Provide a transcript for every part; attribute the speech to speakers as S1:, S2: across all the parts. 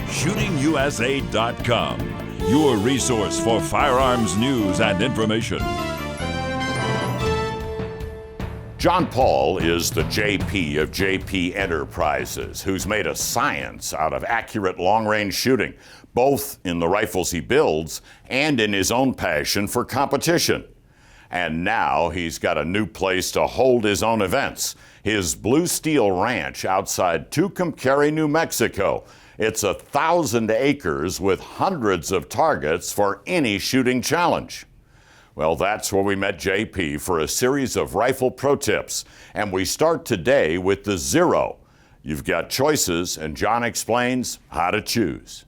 S1: ShootingUSA.com, your resource for firearms news and information.
S2: John Paul is the JP of JP Enterprises, who's made a science out of accurate long-range shooting, both in the rifles he builds and in his own passion for competition. And now he's got a new place to hold his own events, his Blue Steel Ranch outside Tucumcari, New Mexico. It's 1,000 acres with hundreds of targets for any shooting challenge. Well, that's where we met JP for a series of rifle pro tips. And we start today with the Zero. You've got choices, and John explains how to choose.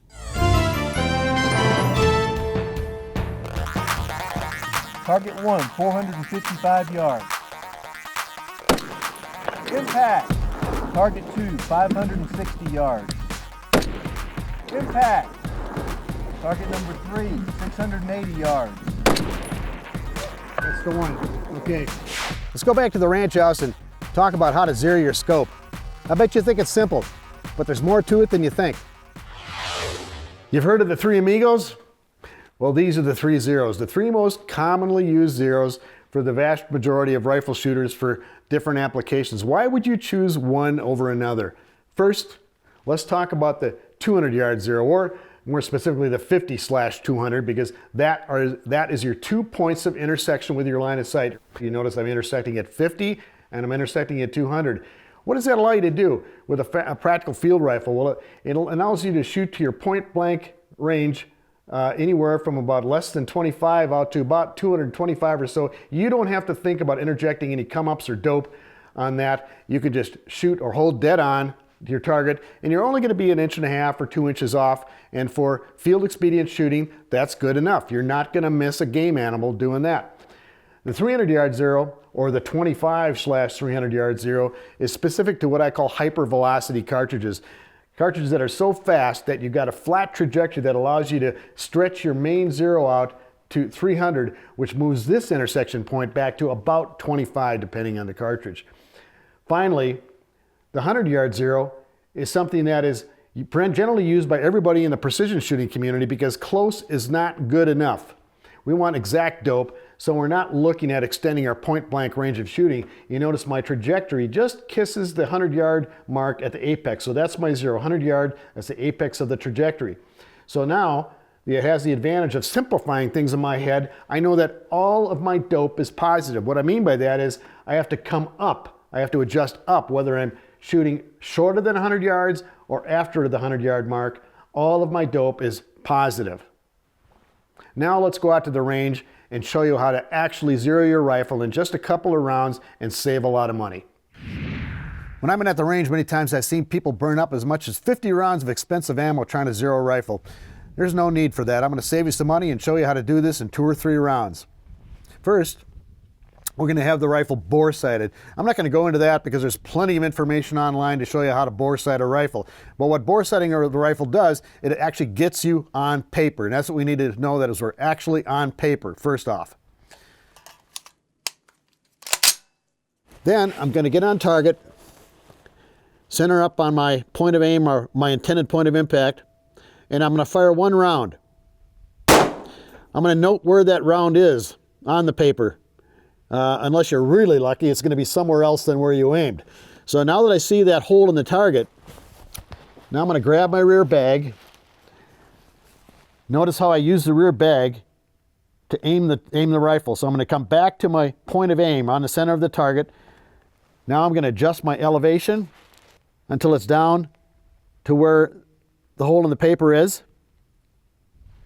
S3: Target 1, 455 yards. Impact. Target 2, 560 yards. Impact. Target number 3, 680 yards.
S4: That's the one. Okay. Let's go back to the ranch house and talk about how to zero your scope. I bet you think it's simple, but there's more to it than you think. You've heard of the three amigos? Well, these are the three zeros, the three most commonly used zeros for the vast majority of rifle shooters for different applications. Why would you choose one over another? First, let's talk about the 200-yard zero, or more specifically the 50/200, because that is your 2 points of intersection with your line of sight. You notice I'm intersecting at 50 and I'm intersecting at 200. What does that allow you to do with a practical field rifle? Well, it allows you to shoot to your point blank range anywhere from about less than 25 out to about 225 or so. You don't have to think about interjecting any come-ups or dope on that. You could just shoot or hold dead on to your target, and you're only going to be 1.5 inches or 2 inches off, and for field expedient shooting, that's good enough. You're not going to miss a game animal doing that. The 300-yard zero, or the 25/300-yard zero, is specific to what I call hypervelocity cartridges. Cartridges that are so fast that you've got a flat trajectory that allows you to stretch your main zero out to 300, which moves this intersection point back to about 25, depending on the cartridge. Finally, the 100-yard zero is something that is generally used by everybody in the precision shooting community because close is not good enough. We want exact dope, so we're not looking at extending our point blank range of shooting. You notice my trajectory just kisses the 100-yard mark at the apex. So that's my zero, 100-yard, that's the apex of the trajectory. So now it has the advantage of simplifying things in my head. I know that all of my dope is positive. What I mean by that is I have to come up. I have to adjust up, whether I'm shooting shorter than 100 yards or after the 100-yard mark. All of my dope is positive. Now let's go out to the range and show you how to actually zero your rifle in just a couple of rounds and save a lot of money. When I've been at the range, many times I've seen people burn up as much as 50 rounds of expensive ammo trying to zero a rifle. There's no need for that. I'm going to save you some money and show you how to do this in 2 or 3 rounds. First, we're going to have the rifle bore sighted. I'm not going to go into that because there's plenty of information online to show you how to bore sight a rifle. But what bore sighting the rifle does, it actually gets you on paper. And that's what we need to know, that is we're actually on paper, first off. Then I'm going to get on target, center up on my point of aim or my intended point of impact, and I'm going to fire 1 round. I'm going to note where that round is on the paper. Unless you're really lucky, it's going to be somewhere else than where you aimed. So now that I see that hole in the target, now I'm going to grab my rear bag. Notice how I use the rear bag to aim the rifle. So I'm going to come back to my point of aim on the center of the target. Now I'm going to adjust my elevation until it's down to where the hole in the paper is.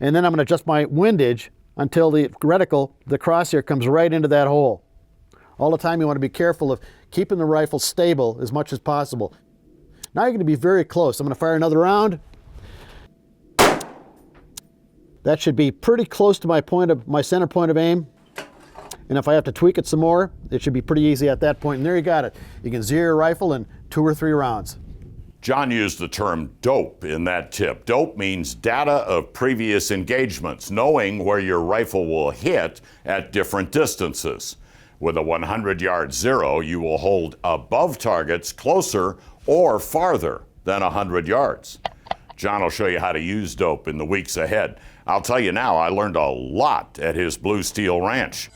S4: And then I'm going to adjust my windage until the reticle, the crosshair, comes right into that hole. All the time you want to be careful of keeping the rifle stable as much as possible. Now you're going to be very close. I'm going to fire another round. That should be pretty close to my center point of aim. And if I have to tweak it some more, it should be pretty easy at that point. And there you got it. You can zero your rifle in 2 or 3 rounds.
S2: John used the term dope in that tip. Dope means data of previous engagements, knowing where your rifle will hit at different distances. With a 100-yard zero, you will hold above targets closer or farther than 100 yards. John will show you how to use dope in the weeks ahead. I'll tell you now, I learned a lot at his Blue Steel Ranch.